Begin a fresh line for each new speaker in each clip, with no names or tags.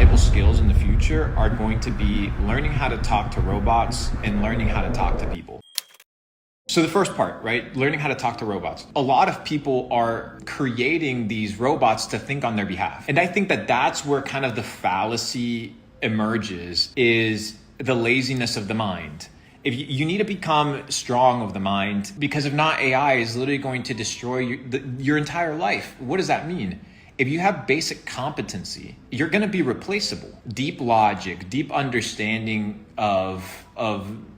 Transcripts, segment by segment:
valuable skills in the future are going to be learning how to talk to robots and learning how to talk to people. So the first part, right? Learning how to talk to robots. A lot of people are creating these robots to think on their behalf. And I think that that's where kind of the fallacy emerges, is the laziness of the mind. If you need to become strong of the mind, because if not, AI is literally going to destroy your entire life. What does that mean? If you have basic competency, you're going to be replaceable. Deep logic, deep understanding of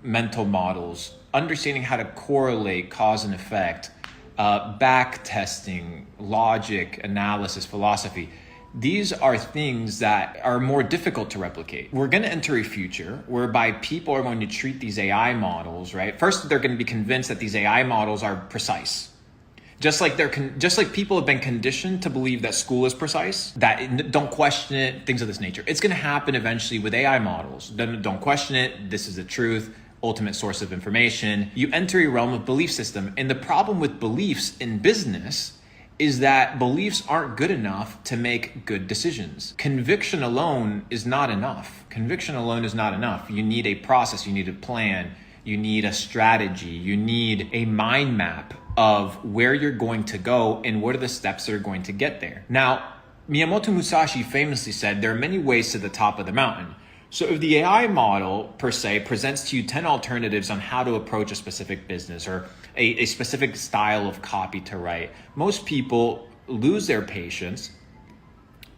mental models, understanding how to correlate cause and effect, back testing, logic, analysis, philosophy. These are things that are more difficult to replicate. We're going to enter a future whereby people are going to treat these AI models, right? First, they're going to be convinced that these AI models are precise. Just like people have been conditioned to believe that school is precise, that don't question it, things of this nature. It's going to happen eventually with AI models. Don't question it. This is the truth, ultimate source of information. You enter a realm of belief system. And the problem with beliefs in business is that beliefs aren't good enough to make good decisions. Conviction alone is not enough. Conviction alone is not enough. You need a process, you need a plan, you need a strategy, you need a mind map of where you're going to go and what are the steps that are going to get there. Now, Miyamoto Musashi famously said there are many ways to the top of the mountain. So if the AI model per se presents to you 10 alternatives on how to approach a specific business or a specific style of copy to write, most people lose their patience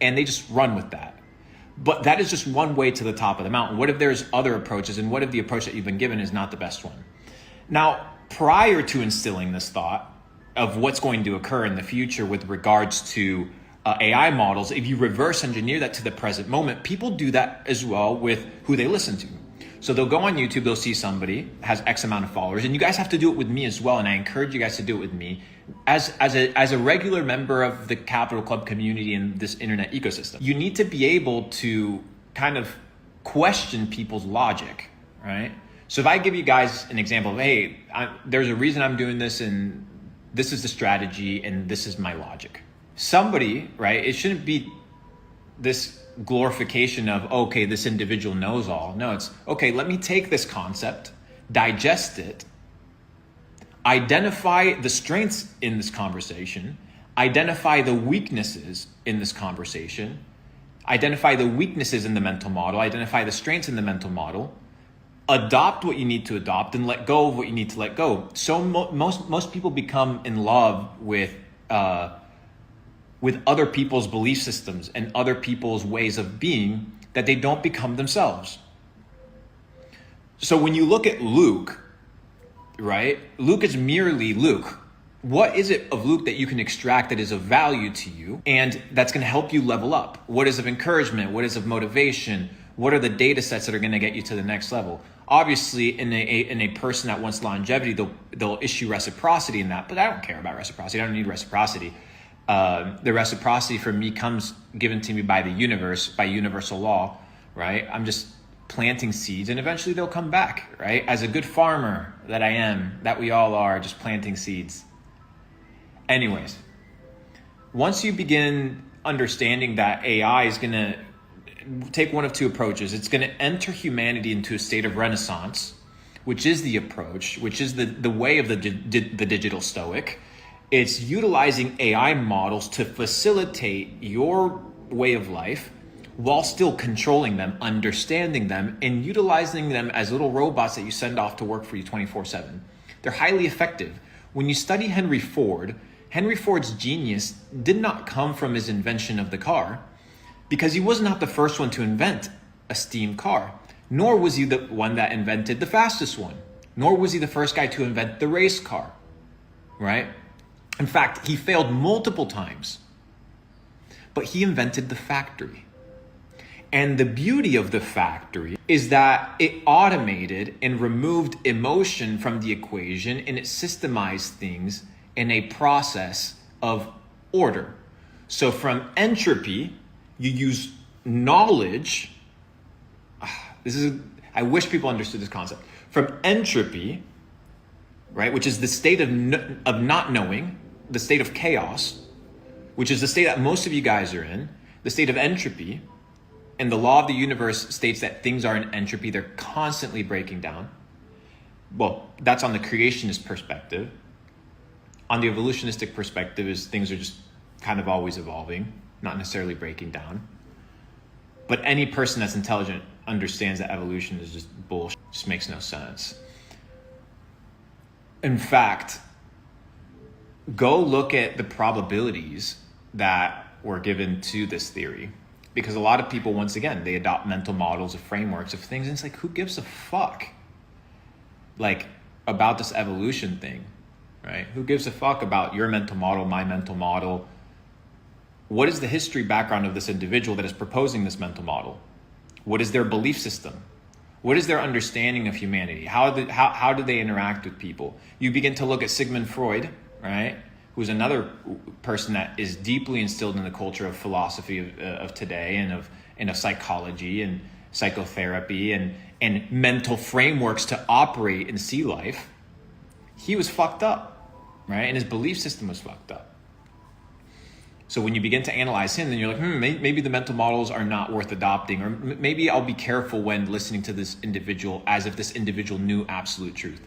and they just run with that. But that is just one way to the top of the mountain. What if there's other approaches, and what if the approach that you've been given is not the best one? Now, prior to instilling this thought of what's going to occur in the future with regards to AI models, if you reverse engineer that to the present moment, people do that as well with who they listen to. So they'll go on YouTube, they'll see somebody has X amount of followers, and you guys have to do it with me as well. And I encourage you guys to do it with me as a regular member of the Capital Club community and this internet ecosystem. You need to be able to kind of question people's logic, right? So if I give you guys an example of, hey, there's a reason I'm doing this, and this is the strategy, and this is my logic. Somebody, right, it shouldn't be this glorification of, okay, this individual knows all. No, it's, okay, let me take this concept, digest it, identify the strengths in this conversation, identify the weaknesses in this conversation, identify the weaknesses in the mental model, identify the strengths in the mental model, adopt what you need to adopt, and let go of what you need to let go. So most people become in love with other people's belief systems and other people's ways of being that they don't become themselves. So when you look at Luke, right? Luke is merely Luke. What is it of Luke that you can extract that is of value to you and that's going to help you level up? What is of encouragement? What is of motivation? What are the data sets that are going to get you to the next level? Obviously, in a person that wants longevity, they'll issue reciprocity in that, but I don't care about reciprocity. I don't need reciprocity. The reciprocity for me comes given to me by the universe, by universal law, right? I'm just planting seeds and eventually they'll come back, right? As a good farmer that I am, that we all are, just planting seeds. Anyways, once you begin understanding that AI is going to take one of two approaches, it's going to enter humanity into a state of renaissance, which is the approach, which is the way of the digital stoic. It's utilizing AI models to facilitate your way of life while still controlling them, understanding them, and utilizing them as little robots that you send off to work for you 24/7. They're highly effective. When you study Henry Ford's genius did not come from his invention of the car, because he was not the first one to invent a steam car, nor was he the one that invented the fastest one, nor was he the first guy to invent the race car, right? In fact, he failed multiple times, but he invented the factory. And the beauty of the factory is that it automated and removed emotion from the equation, and it systemized things in a process of order. So from entropy, you use knowledge. I wish people understood this concept. From entropy, right, which is the state of not knowing, the state of chaos, which is the state that most of you guys are in, the state of entropy, And the law of the universe states that things are in entropy. They're constantly breaking down. Well, that's on the creationist perspective. On the evolutionistic perspective is things are just kind of always evolving, not necessarily breaking down. But any person that's intelligent understands that evolution is just bullshit. It just makes no sense. In fact, go look at the probabilities that were given to this theory. Because a lot of people, once again, they adopt mental models of frameworks of things. And it's like, who gives a fuck? Like, about this evolution thing, right? Who gives a fuck about your mental model, my mental model? What is the history background of this individual that is proposing this mental model? What is their belief system? What is their understanding of humanity? How do they interact with people? You begin to look at Sigmund Freud, right? Who's another person that is deeply instilled in the culture of philosophy of today and of psychology and psychotherapy and mental frameworks to operate and see life. He was fucked up, right? And his belief system was fucked up. So when you begin to analyze him, then you're like, maybe the mental models are not worth adopting, or maybe I'll be careful when listening to this individual as if this individual knew absolute truth.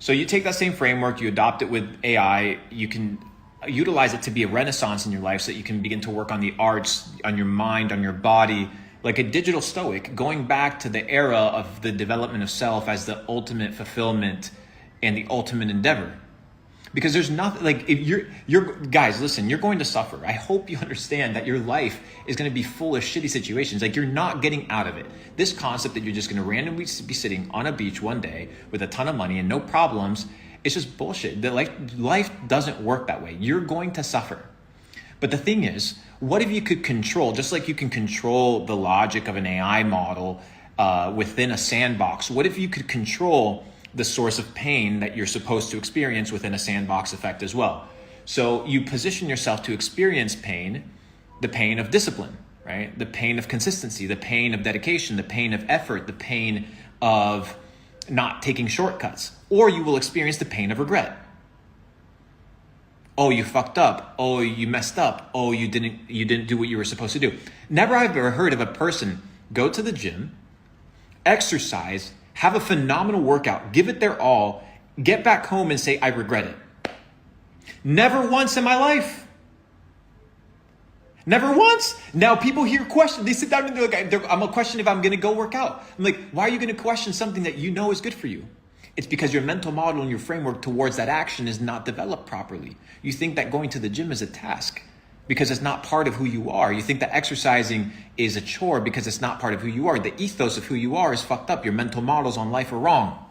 So you take that same framework, you adopt it with AI, you can utilize it to be a renaissance in your life so that you can begin to work on the arts, on your mind, on your body, like a digital stoic, going back to the era of the development of self as the ultimate fulfillment and the ultimate endeavor. Because there's nothing, like, if you're guys, listen, you're going to suffer. I hope you understand that your life is going to be full of shitty situations. Like, you're not getting out of it. This concept that you're just going to randomly be sitting on a beach one day with a ton of money and no problems, it's just bullshit. Life doesn't work that way. You're going to suffer. But the thing is, what if you could control, just like you can control the logic of an AI model within a sandbox, what if you could control the source of pain that you're supposed to experience within a sandbox effect as well? So you position yourself to experience pain, the pain of discipline, right? The pain of consistency, the pain of dedication, the pain of effort, the pain of not taking shortcuts, or you will experience the pain of regret. Oh, you fucked up. Oh, you messed up. Oh, you didn't do what you were supposed to do. Never have I ever heard of a person go to the gym, exercise, have a phenomenal workout, give it their all, get back home and say, I regret it. Never once in my life. Never once. Now people hear questions. They sit down and they're like, I'm gonna question if I'm going to go work out. I'm like, why are you going to question something that you know is good for you? It's because your mental model and your framework towards that action is not developed properly. You think that going to the gym is a task because it's not part of who you are. You think that exercising is a chore because it's not part of who you are. The ethos of who you are is fucked up. Your mental models on life are wrong.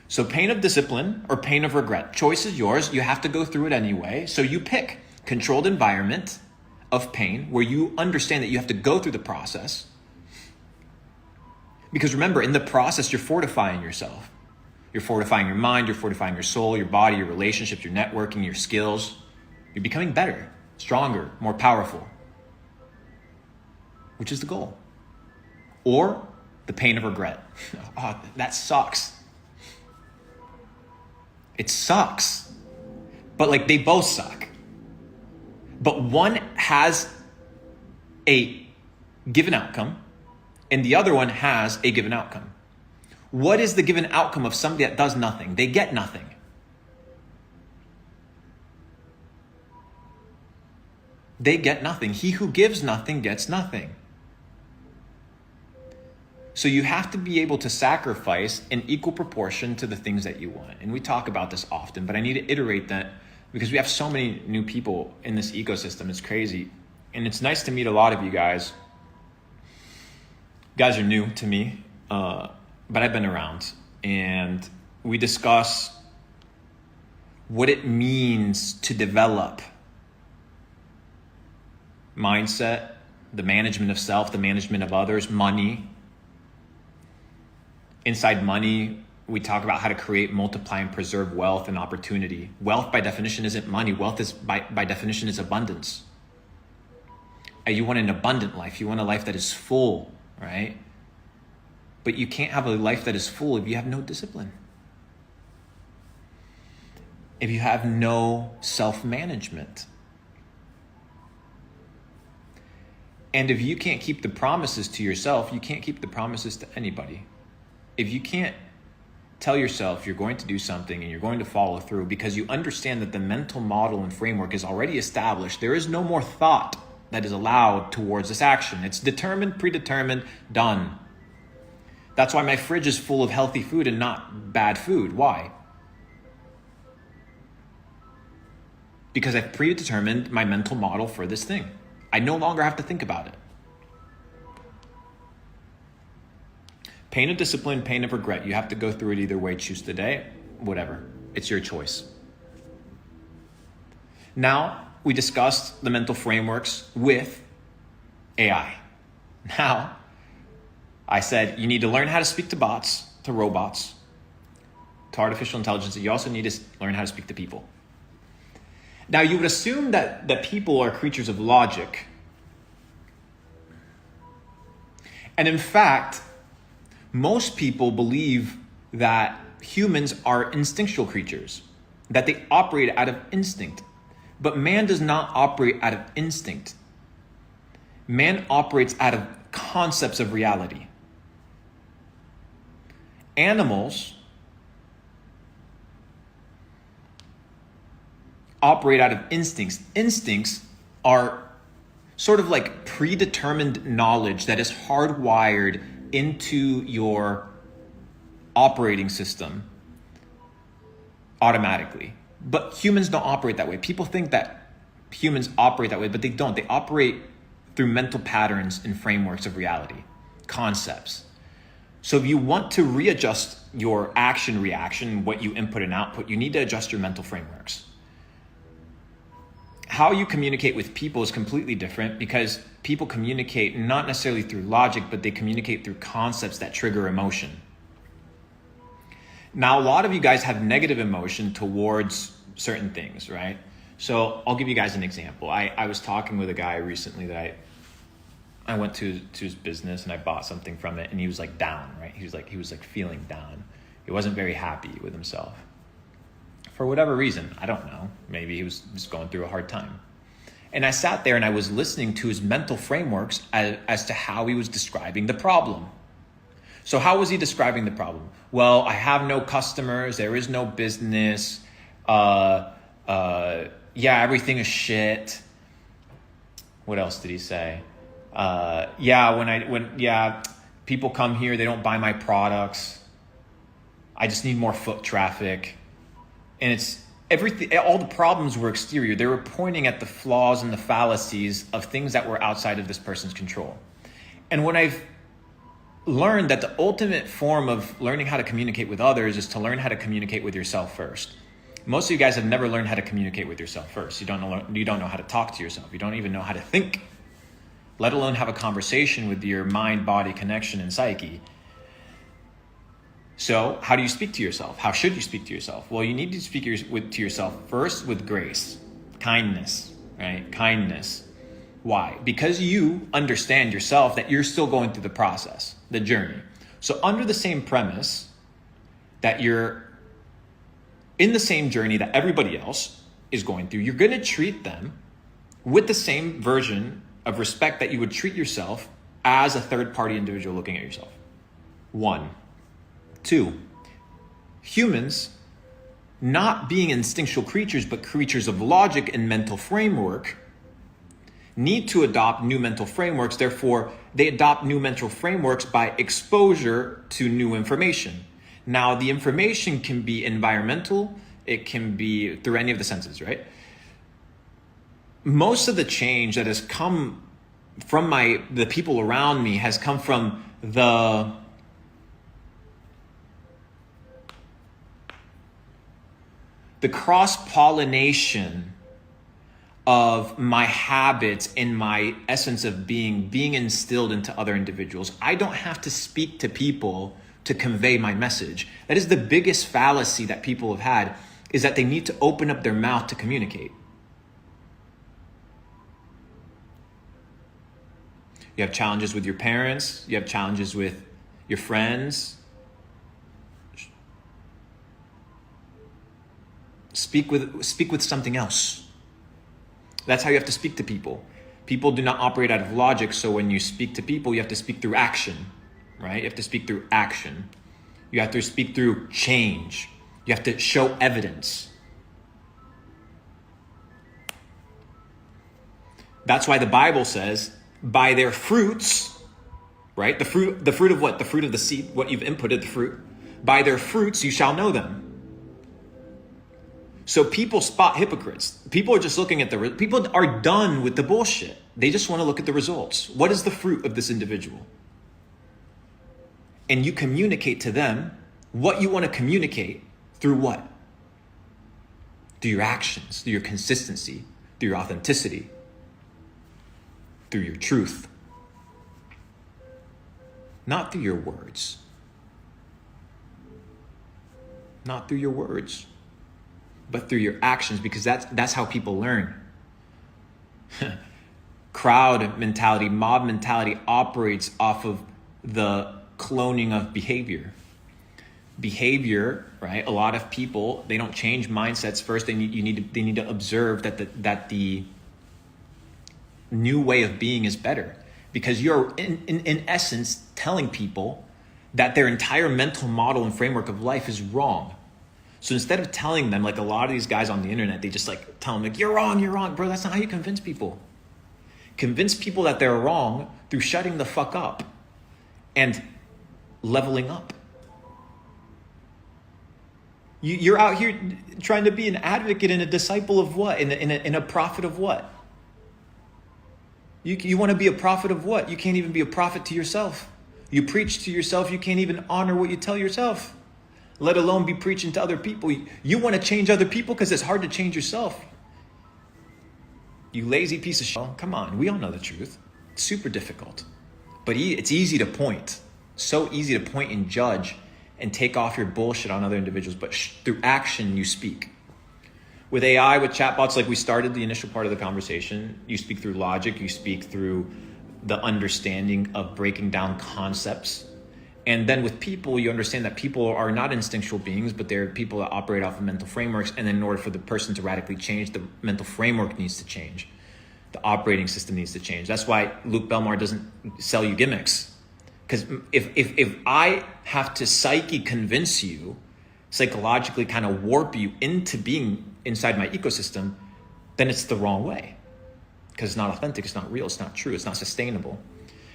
So pain of discipline or pain of regret. Choice is yours. You have to go through it anyway. So you pick controlled environment of pain where you understand that you have to go through the process. Because remember, in the process, you're fortifying yourself. You're fortifying your mind, you're fortifying your soul, your body, your relationships, your networking, your skills. You're becoming better, stronger, more powerful, which is the goal. Or the pain of regret. Oh, that sucks. It sucks. But like, they both suck. But one has a given outcome and the other one has a given outcome. What is the given outcome of somebody that does nothing? They get nothing. They get nothing. He who gives nothing gets nothing. So you have to be able to sacrifice in equal proportion to the things that you want. And we talk about this often, but I need to iterate that because we have so many new people in this ecosystem. It's crazy. And it's nice to meet a lot of you guys. You guys are new to me. But I've been around, and we discuss what it means to develop mindset, the management of self, the management of others, money. Inside money, we talk about how to create, multiply, and preserve wealth and opportunity. Wealth by definition isn't money. Wealth is by definition is abundance. You want an abundant life. You want a life that is full, right? But you can't have a life that is full if you have no discipline. If you have no self-management. And if you can't keep the promises to yourself, you can't keep the promises to anybody. If you can't tell yourself you're going to do something and you're going to follow through because you understand that the mental model and framework is already established, there is no more thought that is allowed towards this action. It's determined, predetermined, done. That's why my fridge is full of healthy food and not bad food. Why? Because I've predetermined my mental model for this thing. I no longer have to think about it. Pain of discipline, pain of regret. You have to go through it either way. Choose today, whatever. It's your choice. Now, we discussed the mental frameworks with AI. Now, I said you need to learn how to speak to bots, to robots, to artificial intelligence. You also need to learn how to speak to people. Now, you would assume that people are creatures of logic. And in fact, most people believe that humans are instinctual creatures, that they operate out of instinct. But man does not operate out of instinct. Man operates out of concepts of reality. Animals operate out of instincts. Instincts are sort of like predetermined knowledge that is hardwired into your operating system automatically. But humans don't operate that way. People think that humans operate that way, but they don't. They operate through mental patterns and frameworks of reality, concepts. So if you want to readjust your action reaction, what you input and output, you need to adjust your mental frameworks. How you communicate with people is completely different because people communicate not necessarily through logic, but they communicate through concepts that trigger emotion. Now, a lot of you guys have negative emotion towards certain things, right? So I'll give you guys an example. I was talking with a guy recently that I went to his business and I bought something from it, and he was like down, right? He was like feeling down. He wasn't very happy with himself. For whatever reason, I don't know. Maybe he was just going through a hard time. And I sat there and I was listening to his mental frameworks as to how he was describing the problem. So how was he describing the problem? Well, I have no customers. There is no business. Everything is shit. What else did he say? People come here, they don't buy my products. I just need more foot traffic. And it's everything, all the problems were exterior. They were pointing at the flaws and the fallacies of things that were outside of this person's control. And when I've learned that the ultimate form of learning how to communicate with others is to learn how to communicate with yourself first. Most of you guys have never learned how to communicate with yourself first. You don't know how to talk to yourself. You don't even know how to think, let alone have a conversation with your mind-body connection and psyche. So how do you speak to yourself? How should you speak to yourself? Well, you need to speak to yourself first with grace, kindness, right? Kindness. Why? Because you understand yourself that you're still going through the process, the journey. So under the same premise that you're in the same journey that everybody else is going through, you're going to treat them with the same version of respect that you would treat yourself as a third-party individual looking at yourself. 1. 2, humans, not being instinctual creatures, but creatures of logic and mental framework, need to adopt new mental frameworks. Therefore, they adopt new mental frameworks by exposure to new information. Now, the information can be environmental. It can be through any of the senses, right? Most of the change that has come from the people around me has come from the cross-pollination of my habits and my essence of being instilled into other individuals. I don't have to speak to people to convey my message. That is the biggest fallacy that people have had, is that they need to open up their mouth to communicate. You have challenges with your parents. You have challenges with your friends. Speak with something else. That's how you have to speak to people. People do not operate out of logic, so when you speak to people, you have to speak through action, right? You have to speak through action. You have to speak through change. You have to show evidence. That's why the Bible says, by their fruits, right? The fruit of what? The fruit of the seed, what you've inputted, the fruit. By their fruits you shall know them. So people spot hypocrites. People are just looking at people are done with the bullshit. They just want to look at the results. What is the fruit of this individual? And you communicate to them what you want to communicate through what? Through your actions, through your consistency, through your authenticity, through your truth. Not through your words. Not through your words, but through your actions, because that's how people learn. Crowd mentality, mob mentality operates off of the cloning of behavior. Behavior, right? A lot of people, they don't change mindsets first. They need to observe that the new way of being is better, because you're in essence telling people that their entire mental model and framework of life is wrong. So instead of telling them, like a lot of these guys on the internet, they just like tell them like, you're wrong. Bro, that's not how you convince people. Convince people that they're wrong through shutting the fuck up and leveling up. You're out here trying to be an advocate and a disciple of what? In a prophet of what? You want to be a prophet of what? You can't even be a prophet to yourself. You preach to yourself. You can't even honor what you tell yourself, let alone be preaching to other people. You want to change other people because it's hard to change yourself. You lazy piece of shit. Come on, we all know the truth. It's super difficult. But it's easy to point. So easy to point and judge and take off your bullshit on other individuals. But through action, you speak. With AI, with chatbots, like we started the initial part of the conversation, you speak through logic, you speak through the understanding of breaking down concepts. And then with people, you understand that people are not instinctual beings, but they're people that operate off of mental frameworks. And then in order for the person to radically change, the mental framework needs to change. The operating system needs to change. That's why Luke Belmar doesn't sell you gimmicks. Because if I have to convince you, psychologically kind of warp you into being inside my ecosystem, then it's the wrong way. Because it's not authentic, it's not real, it's not true, it's not sustainable.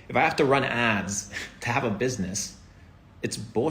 If I have to run ads to have a business, it's bullshit.